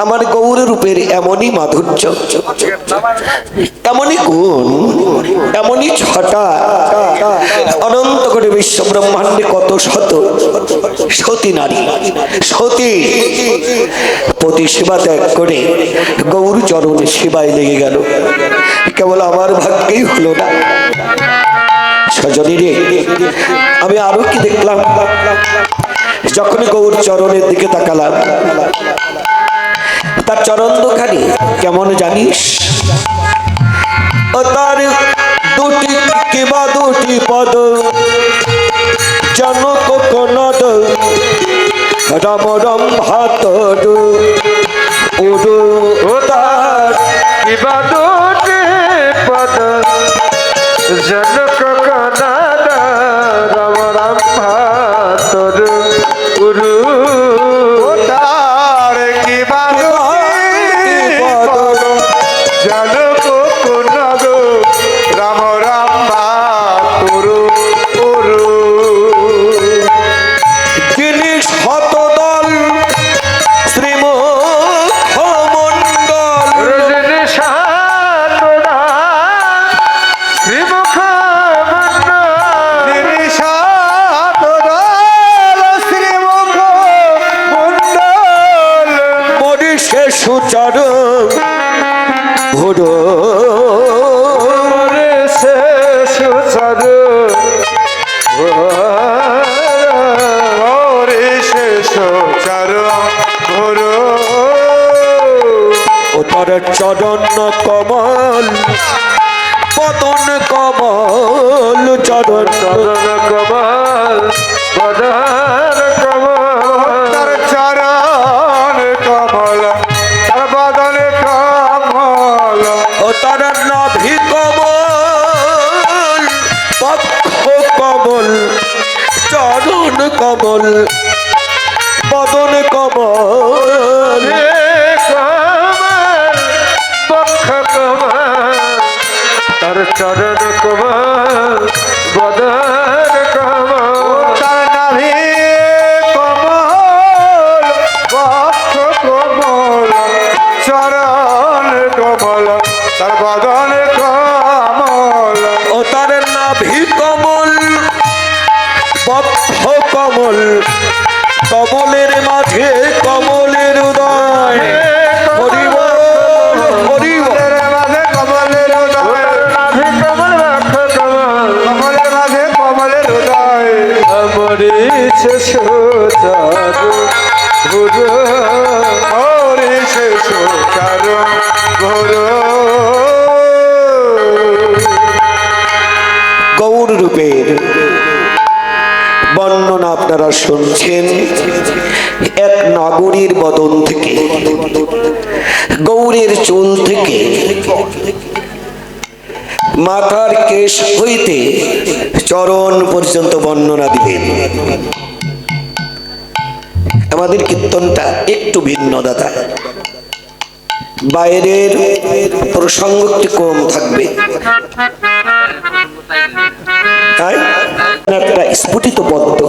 আমার গৌর রূপের এমনই মাধুর্য, এমনই গুণ, এমনই ছটা, অনন্ত করে বিশ্ব ব্রহ্মাণ্ডে কত শত সতী নারী, সতী পতি সেবা ত্যাগ করে গৌর চরণ সেবায় লেগে গেল। কেবল আমার ভাগ্যেই হলো না। সজনী রে, আমি আরো কি দেখলাম, যখন গৌর চরণের দিকে তাকালাম, তার চরণ দুখানি কেমন জানিস? ও তার দুটি কিবা দুটি পদ জনক কোনদ রাম রাম ভাত উড়ু। ও তার কিবা দুটি পদ জনক কোনদ রাম রাম ভাত উড়ু। ও তার কিবা দুটি পদ জনক কোনদ রাম রাম ভাত উড়ু। যিনি শতদল শ্রীমুখমণ্ডল, যিনি শতদল শ্রীমুখমণ্ডল, যিনি শতদল শ্রীমুখমণ্ডল, মরি শেষ চরণ ভোর, মরি শেষ চরণ মরি শেষ চরণ ভোর। ও তার চরণ কমল পতন কমল, চরণ চরণ কমল বদন কমল, তার চরণ কমল তার বদন কমল। ও তার নাভি কমল বক্ষ কমল, চরণ কমল বদন কমল। কমল বক্ষ কমল তার চরণ কমল বদন কমল, তার নাভি কমল বক্ষ কমল চরণ কমল তার বদন কমল। ও তার নাভি কমল বক্ষ কমল, কমলের মাঝে কমলের উদয়। হরি বল, হরি বল। কমলের উদয়, কমল বক্ষ কমল, কমলের মাঝে কমলের উদয়। মরি শেষ চরণ ভোর, মরি শেষ চরণ ভোর। গৌর রূপের বর্ণনা আপনারা শুনছেন এক নাগরীর বদন থেকে, গৌরের চুল থেকে মাথার কেশ হইতে চরণ পর্যন্ত বর্ণনা দিলেন। আমাদের কীর্তনটা একটু ভিন্ন দাদা, বাইরের প্রসঙ্গ একটু কম থাকবে, তাই একটা স্ফুটিত পদ্ম,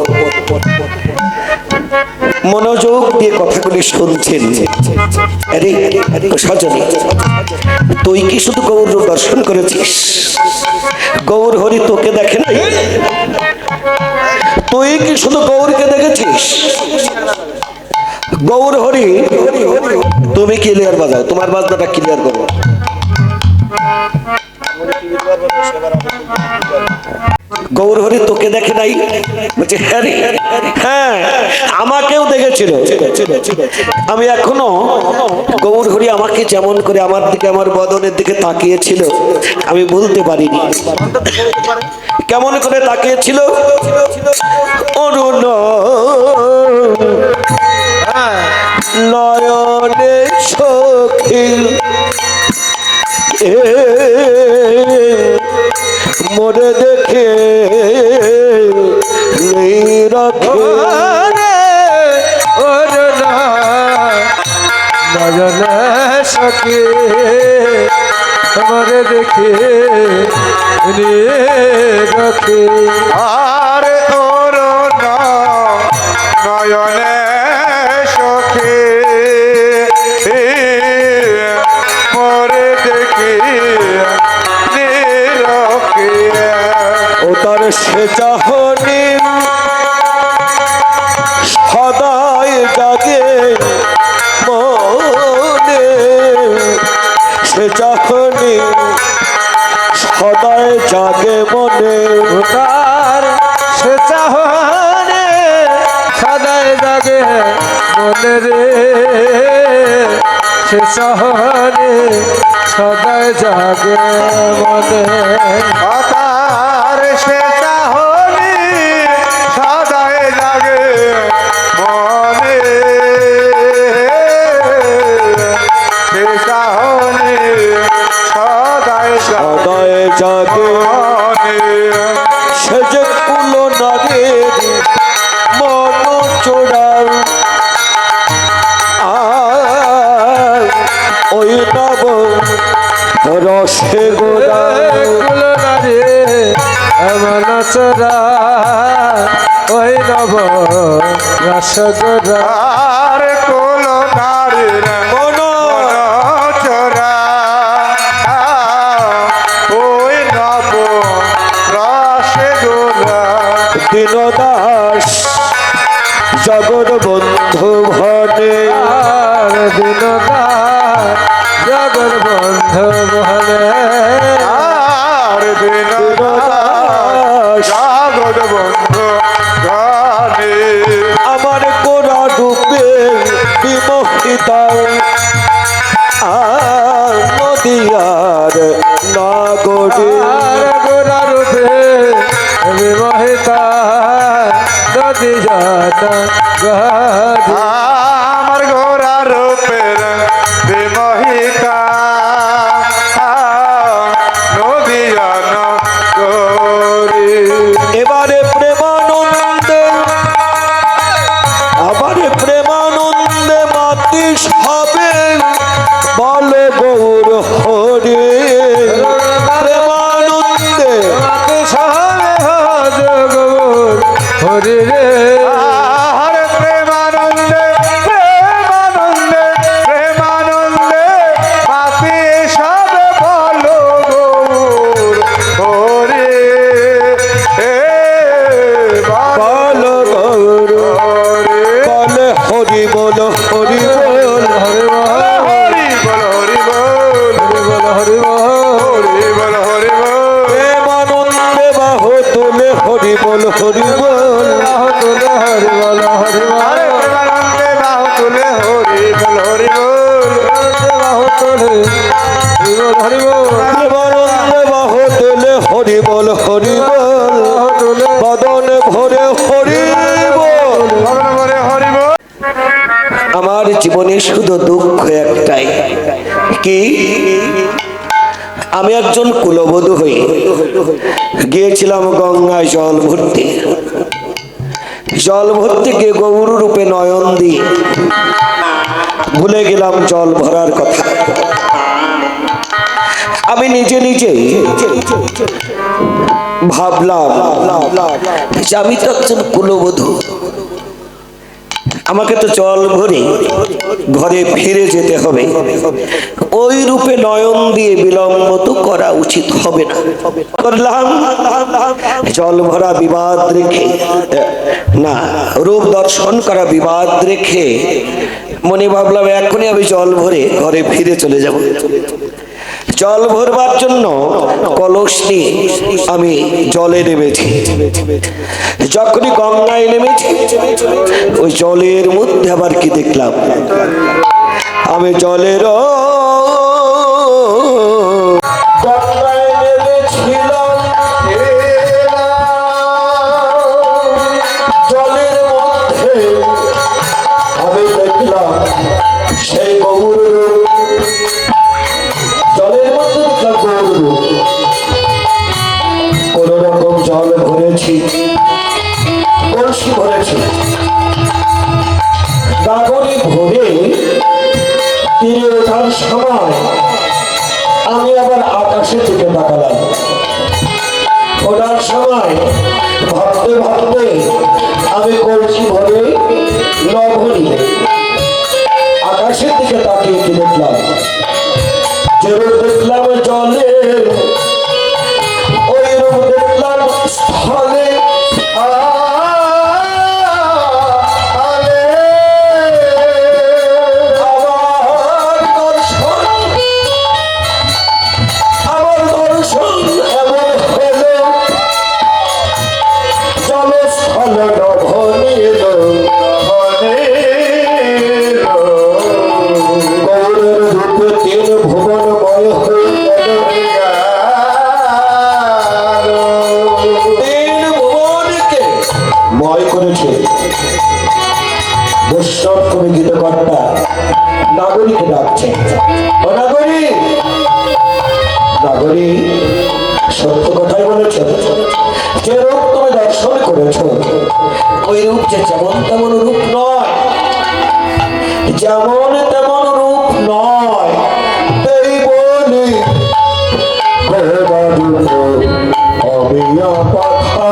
মনোযোগ দিয়ে কথাগুলি শুনছেন। আরে সজনী, তুই কি শুধু গৌর দর্শন করেছিস? গৌর হরি তোকে দেখে নাই? তুই কি শুধু গৌরকে দেখেছিস? গৌর হরি, তুমি ক্লিয়ার বাজাও, তোমার বাজনাটা ক্লিয়ার করো। গৌর হরি তোকে দেখে নাই? বলছে হ্যাঁ রে, হ্যাঁ আমাকেও দেখেছিল। আমি এখনো গৌর হরি আমাকে যেমন করে আমার দিকে, আমার বদনের দিকে তাকিয়েছিল আমি বলতে পারিনি। কেমন করে তাকিয়েছিল? অরুণ নয়নে সখী মোরে দেখে রাখে নয়ন সখী মোরে দেখে রাখে। আর তোর নয়নে সখী সে চাহনি সদায় জাগে মনে তার সে চাহনে সদাই জাগে মনে রে সে চাহনে সদাই জাগে মনে তার সে চাহনি সদাই জাগে মনে সে চাহনি সদাই সদায় জাগে সে যে কুলো নারীর মন চোড়াল ওই নব রসে গোড়া এমন চোরা ওই নব রসগোরা আর কোল নারীর মন চোরা ওই নব রসগোরা দীনদাস জগৎ বন্ধু ভনে আর দিনদা জগর বন্ধ বলে আর দীনদাস জগর বন্ধ গানে আমার গোড়া রূপে বিমোহিতা নদিয়ার নাগরী আর গোরা রূপে বিবাহিতা নদী জানা গাদি আমার গোরা রূপের বিমোহিতা নদী জানা গরি এবারে প্রেমানন্দে আবারে প্রেমানন্দে মাতিস হবে বল গৌর হরে প্রেমানন্দে হরি রে হরে প্রেমানন্দে প্রেমানন্দে প্রেমানন্দে মাতি সব বলো গৌর হরি বল গৌর বল হরি বল হরি বল হরি বল হরি বল হরি বল হরি বল হরি বল হরি বল প্রেমানন্দে বাহ তুলে হরি বল হরি বল বাহু তুলে হরি বল হরি বল প্রেমানন্দে বাহু তুলে হরি বল হরি বল বাহু তুলে হরি বল হরি বল প্রেমানন্দে বাহ তুলে হরি বল হরি বল বাহু তুলে বদন ভরে হরি বল ভগবান বলে হরি বল আমার জীবনে শুধু দুঃখ একটাই কি আমি একজন কুলবধূ হয়ে গিয়েছিলাম গঙ্গায় জল ভর্তি গিয়ে গৌর রূপে নয়ন দিয়ে ভুলে গেলাম জল ভরার কথা। আমি নিজে নিজেই ভাবলাম যে আমি তো একজন কুলবধূ, আমাকে তো জল ভরে ঘরে ফিরে যেতে হবে, ওই রূপে নয়ন দিয়ে বিলম্ব তো করা উচিত হবে না। করলাম জল ভরা বিবাদ রেখে, না রূপ দর্শন করা বিবাদ রেখে মনে ভাবলাম এখনই আমি জল ভরে ঘরে ফিরে চলে যাব। জল ভরবার জন্য কলস নিয়ে আমি জলে নেমেছি। যখনই গঙ্গায় নেমেছি ওই জলের মধ্যে আবার কি দেখলাম, আমি জলের গঙ্গায় নেমেছিলাম, জলের মধ্যে আমি দেখলাম সেই গৌর জলের মধ্যে কোন রকম জল ভরেছি, কলসি ভরেছি, গাগরে ভরে তীরে ওঠার সময় আমি আবার আকাশের দিকে তাকালাম। ওঠার সময় ভাবতে ভাবতে আমি কলসি ভরে নভরি আকাশের দিকে তাকিয়ে কি দেখলাম, যেরূপ দেখলাম জলে ওই রূপ দেখলাম স্থলে। আমার দর্শন নাগরিককে ডাকছে, ও নাগরিক, নাগরিক, সত্য কথাই বলেছ, যে রূপ তুমি দর্শন করেছ ওই রূপ যে যেমন তেমন রূপ নয়, যেমন তেমন রূপ নয়। এই বলি অবিয়া কথা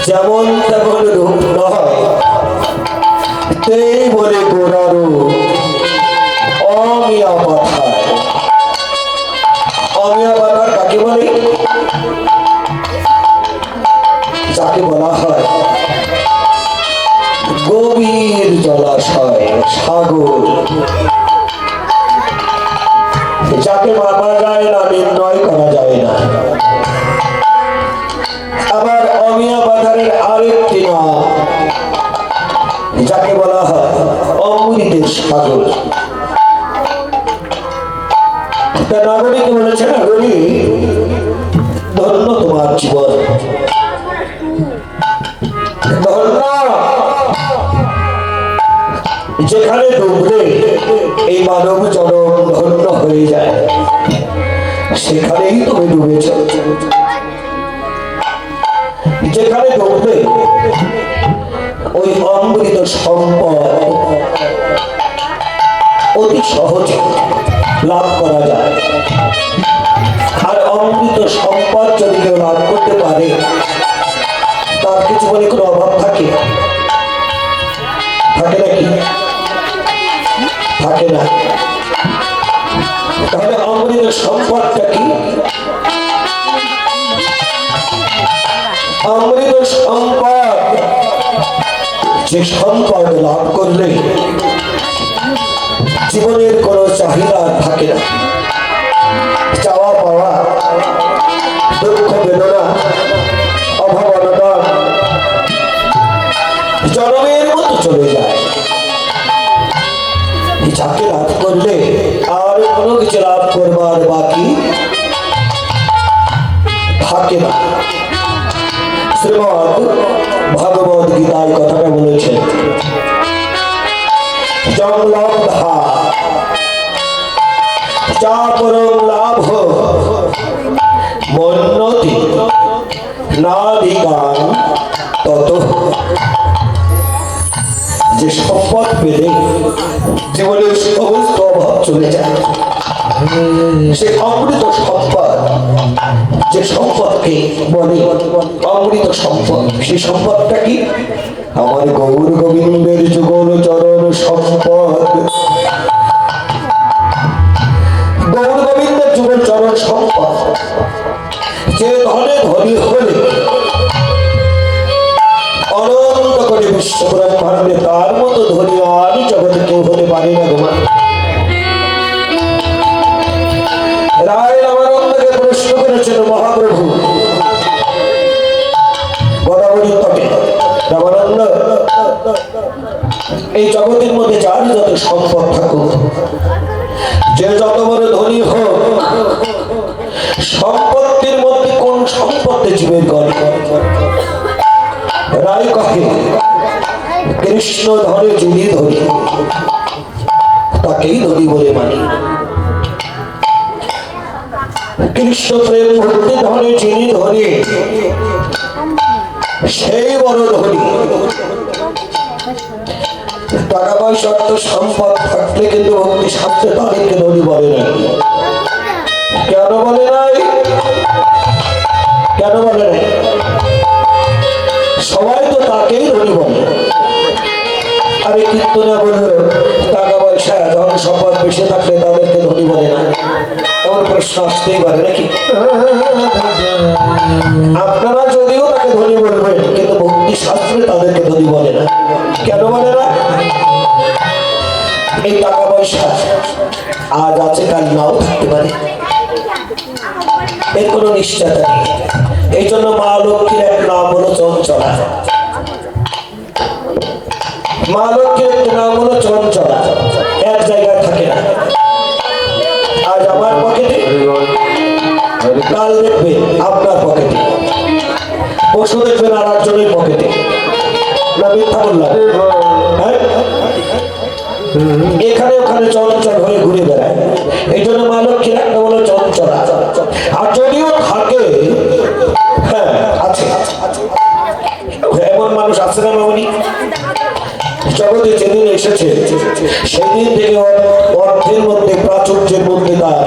যেমন তেমন রূপ নয়, তেই বলে গোড়ারু অমিয়া পাথার। অমিয়া পাথার কাকে বলে? যাকে বলা হয় গভীর জলাশয়, সাগর, যাকে মাপা যায় না, নির্ণয় করা যায় না। আবার অমিয়া বাজারের আরেকটি নাম, যাকে বলা হয় অমৃতের সাগর। তা নাগরিক বলেছে, নাগরিক ধন্য তোমার জীবন, ধন্য, যেখানে ডুবলে এই মানব জনম ধন্য হয়ে যায়, সেখানেই তুমি ডুবেছ। যেখানে ডুবলে ওই অমৃত সম্পদ অতি সহজে লাভ করা যায়। আর অমৃত সম্পদ যদি কেউ লাভ করতে পারে, তার কিছু বলে কোনো অভাব থাকে? থাকে নাকি? থাকে না। তাহলে অমৃত সম্পদটা কি? অমৃত সম্পদ, যে সম্পদ লাভ করলে জীবনের কোনো চাহিদা থাকে না, চাওয়া পাওয়া, দুঃখ বেদনা, অভাব অনটন জনমের মতো চলে যায়। যাকে লাভ করলে আর কোনো কিছু লাভ করবার বাকি থাকে না। শ্রীমদ্ ভগবদ গীতায় কথাটা বলেছেন, জংলব্ধা যা পরম লাভ মন্নতি নাদিগান তত। যে সম্পদ পেলে জীবনের সমস্ত অভাব চলে যায়, সে অমৃত সম্পদ, যে সম্পদকে বলে অমৃত সম্পদ, সে সম্পদটা কি? আমার গৌর গোবিন্দের যুগল চরণ সম্পদ। গৌর গোবিন্দের যুগল চরণ সম্পদ, যে ধনে ধনী হলে অনন্ত করে বিশ্ব ব্রহ্মাণ্ড ব্রহ্মাণ্ডে তার মতো ধনী আর জগতে কেউ হতে পারে না তোমার। রায় রামানন্দকে প্রশ্ন করেছেন মহাপ্রভু গোদাবরীর তটে, রামানন্দ এই জগতের মধ্যে যার যত সম্পদ থাকুক, যে যত বড় ধনী হোক, সম্পত্তির মধ্যে কোন সম্পত্তি জীবের গড়ে? রায় কহে কৃষ্ণ ধরে যিনি ধরি তাকেই ধরি বলে মানি। কৃষ্ণ প্রেম ভক্তি ধরে যিনি ধরি সেই বড় ধনী। টাকা পয়সা অর্থ সম্পদ থাকলে কিন্তু ভক্তি শাস্ত্রে তাদেরকে ধনী বলে নাই। কেন বলে নাই? কেন বলে নাই? সবাই তো তাকেই ধনী বলে। আরে কিন্তু না বললো টাকা পয়সা ধন সম্পদ বেশি থাকলে তাদেরকে ধনী বলে না, এমন প্রশ্ন আসতেই পারে নাকি? আপনারা যদিও তাকে ধনী বলবেন কিন্তু ভক্তি শাস্ত্রে তাদেরকে ধনী বলে না। কেন বলে না? এই টাকা পয়সা আজ আছে কাল নাও থাকতে পারে, এর কোনো নিশ্চয়তা নেই। এই জন্য মা লক্ষ্মীর এক নাম হলো চঞ্চলা। মা লক্ষ্মীর এক নাম হলো চঞ্চলা, এক জায়গায় থাকে না। আজ আমার পকেটে, কাল দেখবে আপনার পকেটে, পশু দেখবেন আর একজনের পকেটে। না মিথ্যা বললাম? হ্যাঁ, এখানে ওখানে চঞ্চল হয়ে ঘুরে বেড়ায়। এই জন্য মা লক্ষ্মীর একটা হলো চঞ্চলা। আর যদিও থাকে, হ্যাঁ আছে, এমন মানুষ আছে না মামনি? জগতে যেদিন এসেছে সেদিন থেকে অর্থের মধ্যে, প্রাচুর্যের মধ্যে তার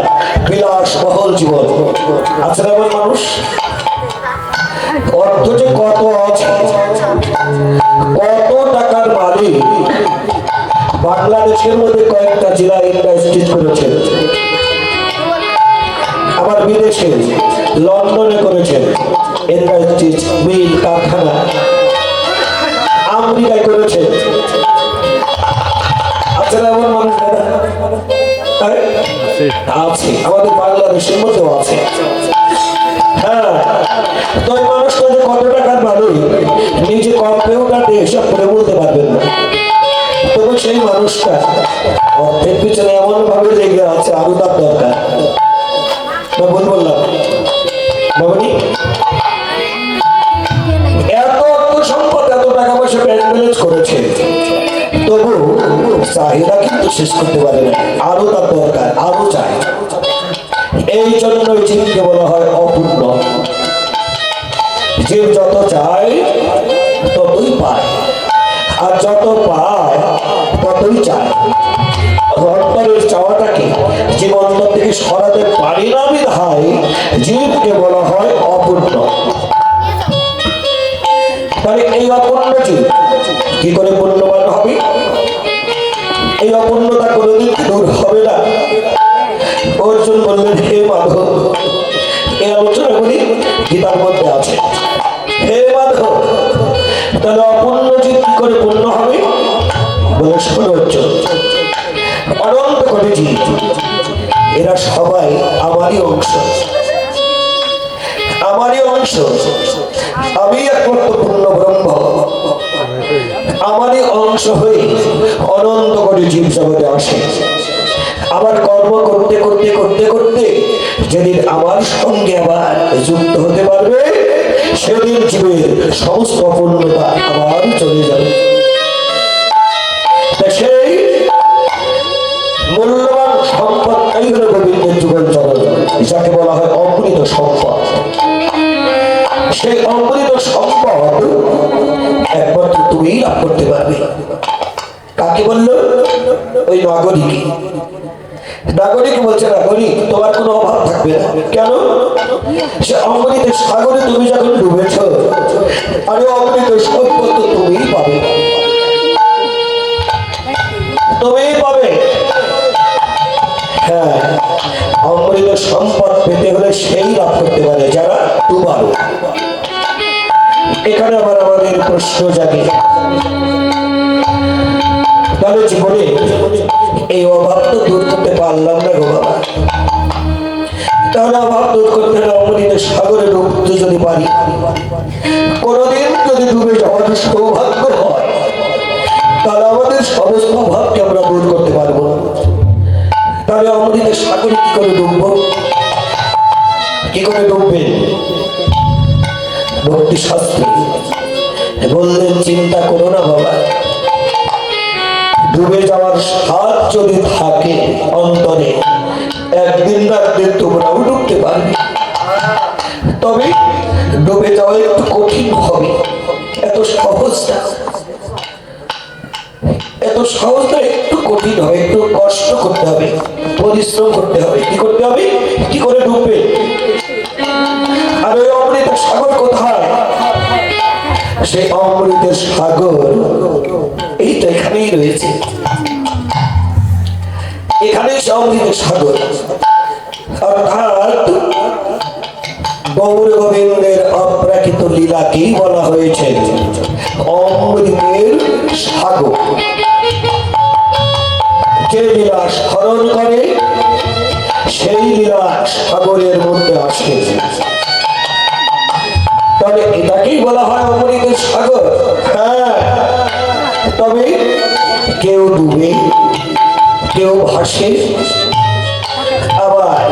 বিলাস বহল জীবন। আছে না এমন মানুষ? অর্থ যে কত আছে, কত টাকার মালিক। বাংলাদেশের মধ্যে কয়েকটা জেলা ইন্ডাস্ট্রি করেছেন, আবার বিদেশে লন্ডনে করেছেন ইন্ডাস্ট্রি, মিল, কারখানা। আমেরিকায় করেছেন। আছে না এমন মানুষ? আছে, আমাদের বাংলাদেশের মধ্যেও আছে। হ্যাঁ, তো এই মানুষটা যে কত টাকার মালিক নিজে কম্পিউটার দিয়ে হিসাব করে বলতে পারবেন না। তবে সেই মানুষটা অর্থের পিছনে এমন ভাবে লেগে আছে, আরো তার দরকার। ভুল বললাম বাবুনি? এত অর্থ সম্পদ, এত টাকা পয়সা ব্যাংক ব্যালেন্স করেছে, তবু চাহিদা কিন্তু শেষ করতে পারে না, আরো তার দরকার, আরো চাই। এই জন্য জীবকে বলা হয় অপূর্ণ। জীব যত চায় ততই পায়, আর যত পায় ততই চায়। অন্তরের চাওয়াটাকে জীব অন্তর থেকে সরাতে পারি না বিধায় জীবকে বলা হয় অপূর্ণ। তাহলে এই অপূর্ণ জীব কি করে পূর্ণবান হবে? এই অপূর্ণতা কোনোদিন দূর হবে না। অর্জুন বললেন, হে মাধব, এই আলোচনা করি গীতার মধ্যে আছে। হে মাধব, তাহলে অপূর্ণ জীব কি করে পূর্ণ হবে? বলে শোনো অর্জুন, অনন্ত কোটি জীব, এরা সবাই আমারই অংশ, আমারই অংশ। আমি একমাত্র পূর্ণ ব্রহ্ম, আমারই অংশ হয়ে অনন্ত কোটি জীব জগতে আসে। আবার কর্ম করতে করতে করতে করতে যেদিন আমার সঙ্গে আবার যুক্ত হতে পারবে, সেদিন জীবের সমস্ত অপূর্ণতা আবার চলে যাবে। সেই মূল্যবান সম্পদটাই হল গোবিন্দের যুগল চরণ, যাকে বলা হয় অমৃত সম্পদ। সেই অমৃত সম্পদ একমাত্র তুমিই লাভ করতে পারবে। কাকে বললো? ওই নাগরিক। নাগরিক বলছে, নাগরিক তোমার কোনো অভাব থাকবে না। কেন? সে অমৃতের সাগরে তুমি যখন ডুবেছ, আরে অমৃত সম্পদ তো তুমিই পাবে, তুমিই পাবে। হ্যাঁ, অমৃত সম্পদ পেতে হলে সেই লাভ করতে পারে যারা ডুবারো। এখানে আবার আমাদের প্রশ্ন জাগে, তাহলে জীবনে এই অভাব তো দূর করতে পারলাম না গো বাবা। তাহলে অভাব দূর করতে হলে অমৃত সাগরে ডুবতে যদি পারি, কোনোদিন যদি ডুবে যাওয়ার সৌভাগ্য হয়, তাহলে আমাদের সমস্ত অভাবকে আমরা দূর করতে পারবো। তাহলে অমৃত সাগরে কি করে ডুববো? কি করে ডুববে? ভক্তি শাস্ত্রী বললেন, চিন্তা করো না বাবা, ডুবে যাওয়ার স্বাদ যদি থাকে অন্তরে, একদিন না একদিন তোমরাও ডুবতে পারবে। তবে ডুবে যাওয়া একটু কঠিন হবে, এত সহজ না, এত সহজ না, একটু কঠিন হবে, একটু কষ্ট করতে হবে, পরিশ্রম করতে হবে। কি করতে হবে? কি করে ডুববে? আর ওই অমৃত সাগর কোথায়? সেই অমৃতের সাগর এই তো এখানেই রয়েছে, এখানেই সে অমৃতের সাগর। অর্থাৎ গৌর গোবিন্দের অপ্রাকৃত লীলাকেই বলা হয়েছে অমৃতের সাগর। যে লীলা স্মরণ করে সেই লীলা সাগরের মধ্যে আসে, তবে এটাকেই বলা হয় অমৃতের সাগর। হ্যাঁ, তবে কেউ ডুবে, কেউ ভাসে, আবার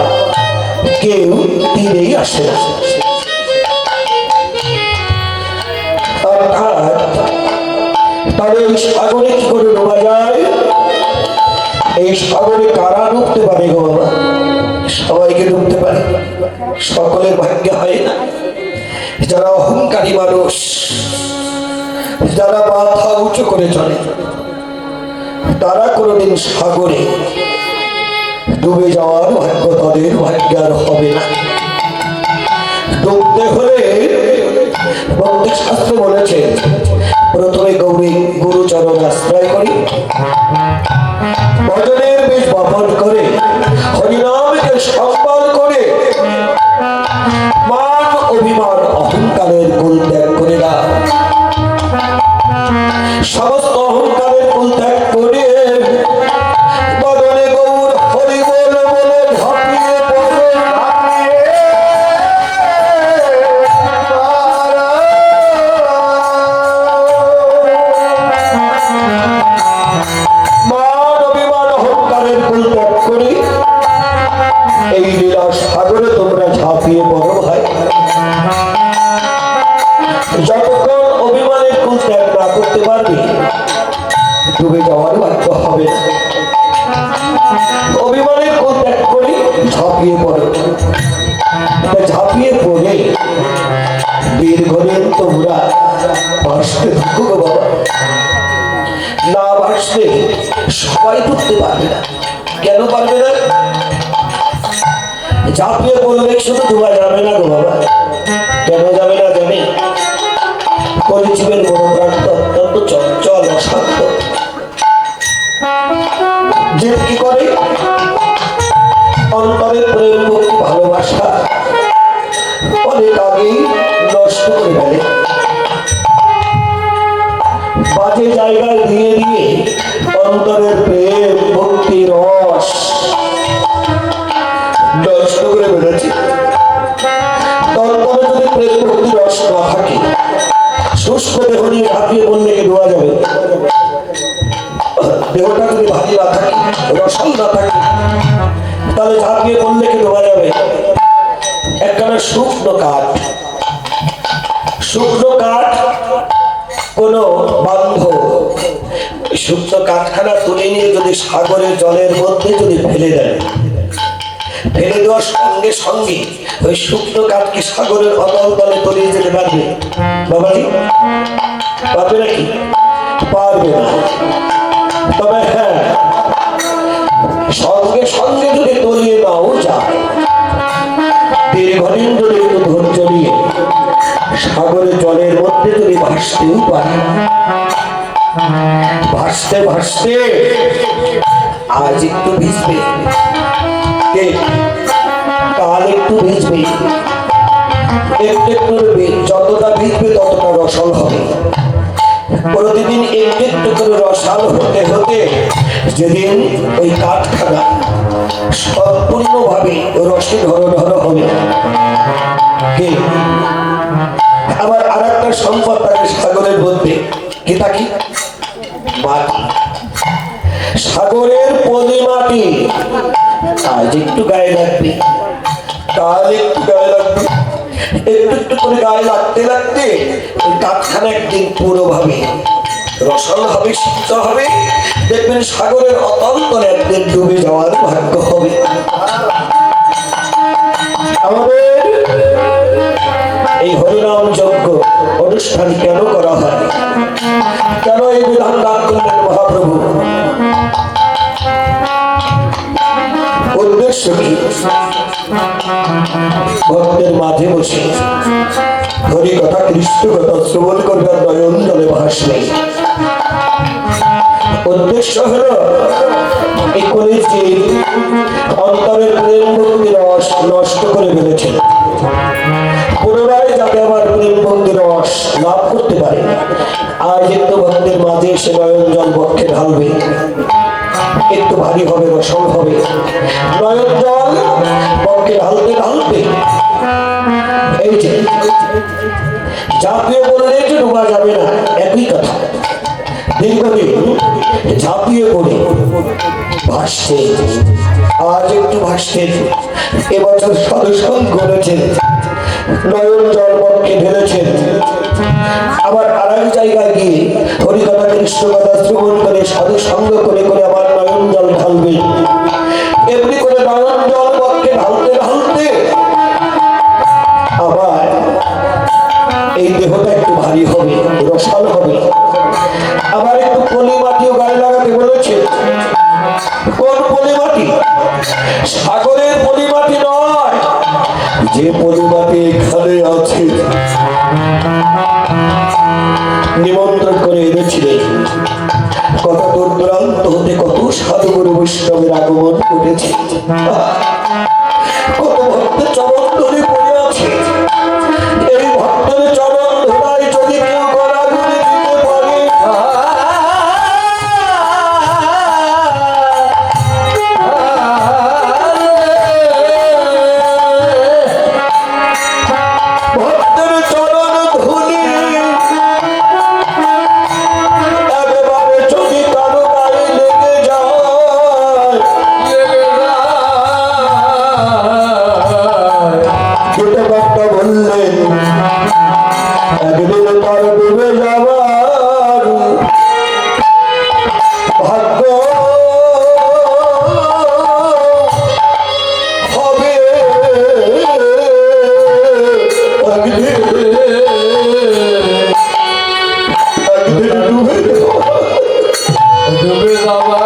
কেউ তীরেই আসে না। অর্থাৎ তবে এই সাগরে কি করে ডোবা যায়? এই সাগরে কারা ডুবতে পারে গো বাবা? সবাইকে ডুবতে পারে, সকলের ভাগ্যে হয় না। যারা অহংকারী মানুষ, যারা মাথা উঁচু করে চলে, তারা কোনোদিন সাগরে ডুবে যাওয়ার ভাগ্য তাদের ভাগ্য আর হবে না। ডুবতে হলে ভক্তি শাস্ত্র বলেছে, প্রথমে গৌরী গুরুচরণ আশ্রয় করি, ভজনের বীজ বপন করে, হরিনামকে সম্মান করে, মান অভিমান অহংকারের কুল ত্যাগ করে না, সমস্ত অহংকারের কুল ত্যাগ করে বদনে গৌর হরি বলে বলে ঝাঁপিয়ে পড়ে। মান অভিমান অহংকারের কুল ত্যাগ করে এই লীলা সাগরে তোমরা ঝাঁপিয়ে পড়ো ভাই। যতক্ষণ অভিমানের কুল ত্যাগ না করতে পারবে, ডুবে যাওয়ার ভাগ্য হবে না। অভিমানের কুল ত্যাগ করে ঝাঁপিয়ে পড়ো, ঝাঁপিয়ে পড়ে দীর্ঘদিন তোমরা ভাসতে থাকো বাবা। না ভাসলে সবাই ডুবতে পারবে না। কেন পারবে না? ঝাঁপিয়ে পড়লে শুধু ডুবা যাবে না গো বাবা। কেন যাবে না জানি? কলিজীবের মনোপ্রান্ত অত্যন্ত চঞ্চল অশান্ত। জীব কি করে? অন্তরের প্রেম ভক্তি ভালোবাসা অনেক আগেই নষ্ট করে ফেলে, বাজে জায়গায় দিয়ে দিয়ে অন্তরের প্রেম ভক্তি রস নষ্ট করে ফেলেছে। তারপরে যদি প্রেম ভক্তি রস না থাকে, শুষ্ক দেহ নিয়ে ঝাঁপিয়ে বললে কি ডোয়া যাবে? দেহটা যদি ভারী না থাকে, রসাল না থাকে, তাহলে ঝাঁপিয়ে বললে কি ডোবা যাবে? একখানা শুকনো কাঠ, শুকনো কাঠ কোনো বান্ধব শুকনো কাঠখানা তুলে নিয়ে যদি সাগরের জলের মধ্যে যদি ফেলে দেয়, ফেলে দেওয়ার সঙ্গে সঙ্গে ওই শুকনো কাঠকে সাগরের অতল তলে তলিয়ে যেতে পারবে বাবাজি? পারবে নাকি? পারবে না। তবে হ্যাঁ, সঙ্গে সঙ্গে যদি তলিয়ে নাও যায়, দীর্ঘদিন যদি একটু ধৈর্য নিয়ে সাগরের জলের মধ্যে যদি ভাসতেও পারে, ভাসতে ভাসতে আজ একটু ভিজবে, কাল একটু ভিজবে, একটু একটু যতটা ভিজবে ততটা রসল হবে। প্রতিদিন একটু একটু করে রসাল হতে হতে যেদিন ওই কাঠখানা সম্পূর্ণভাবে রসে ধরো ধরো হবে, আবার আর একটা সম্পদ থাকে সাগরের মধ্যে, কি থাকি? মাটি। সাগরের পলি মাটি আজ একটু গায়ে লাগবে, কাল একটু গায়ে লাগবে, একটু একটু করে গায়ে লাগতে লাগতে ওই কাঠখানা একদিন পুরোভাবে রসাল হবে, সিদ্ধ হবে, দেখবেন সাগরের অতন্তরে একদিন ডুবে যাওয়ার ভাগ্য হবে। আমাদের এই হরিনাম যজ্ঞ অনুষ্ঠান কেন করা হয়, কেন এই বিধান দান করলেন মহাপ্রভু? উদ্দেশ্য কি? ভক্তের মাঝে বসে হরি কথা কৃষ্ণ কথা শ্রবণ করবে আর নয়ন জলে ভাসবে। উদ্দেশ্য হল এই কলেজে অন্তরের প্রেম ভক্তি রস নষ্ট করে ফেলেছে, পুনরায় যাতে আবার প্রেম ভক্তি রস লাভ করতে পারে। আজ একটু ভক্তের মাঝে এসে নয়ন জল বক্ষে ঢালবে, একটু ভারী হবে, রসম হবে, নয়ন জল বক্ষে ঢালতে ঢালতে এই যে ঝাঁপিয়ে বললে যে ডোবা যাবে না, একই কথা। দীর্ঘদিন ঝাঁপিয়ে পড়ে ভাসছে, আজ একটু ভাসছে। এবছর সাধুসঙ্গ করেছেন, নয়ন জল বক্ষে ঢেলেছেন, আবার আর এক জায়গায় গিয়ে হরিকথা কৃষ্ণ কথা শ্রবণ করে সাধু সঙ্গ করে করে আবার নয়ন জল ঢালবে। এমনি করে নয়ন জল বক্ষে ঢালতে ঢালতে আবার এই দেহটা একটু ভারী হবে, রসাল হবে, আবার একটু পলি মাটিও গায়ে লাগাতে বলেছে। কোন পলি মাটি? সাগরের পলি মাটি নয়, যে পলি মাটি এখানে আছে নিমন্ত্রণ করে এনেছিলেন। কত দূর দূরান্ত হতে কত সাধু গুরু বৈষ্ণবের আগমন ঘটেছে, কত ভক্ত চরণ ধরে পড়ে আছে। এই ভক্তের চরণ ধরায় যদি কেউ গড়াগড়ি দিতে পারে, ভক্তের চরণ ধুলি একবারে যদি কারো গায়ে লেগে যায়, ছোট বার্তা বললেন একদিন তার ডুবে যাবার ভাগ্য হবে। একদিন ডুবে ডুবে যাওয়া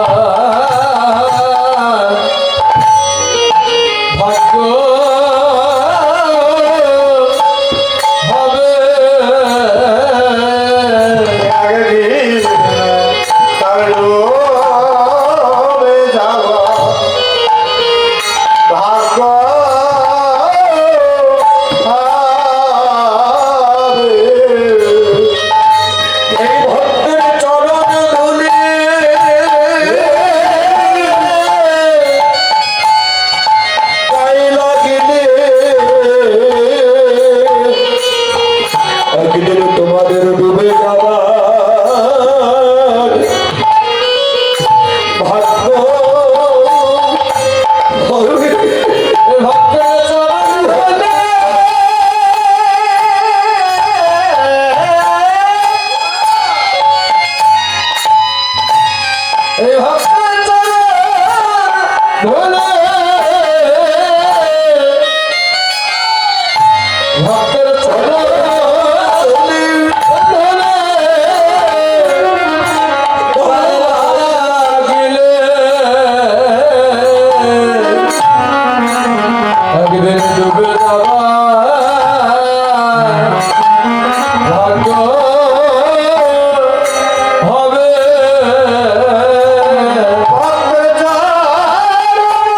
ভাগ্য হবে। একদিন তার ডুবে যাওয়া ভাগ্য হবে। এই ভক্তের চরণ ধুলি গায়ে লাগিলে একদিন তোমাদের ডুবে যাবার ভাগ্য হবে। ভক্তের চরণ ধুলি এই ভক্তের চরণ ধুলি ভক্তের চরণ ধুলি লাগিলে একদিন ডুবে যাওয়া ভাগ্য হবে। ভক্তের চরণ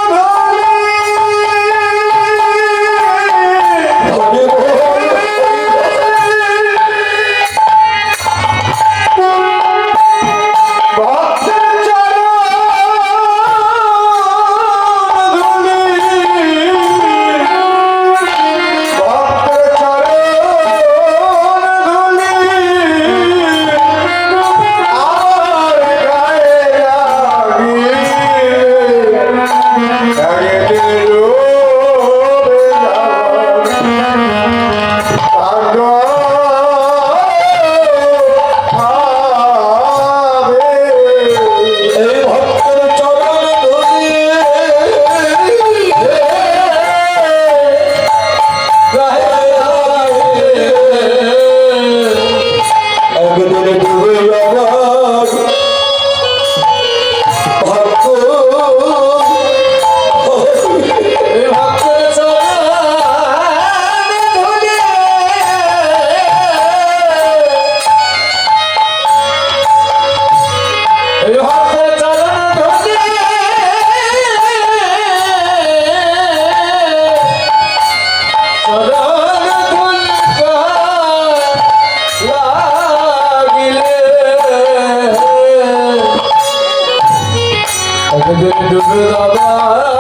একদিন ডুবে যাবে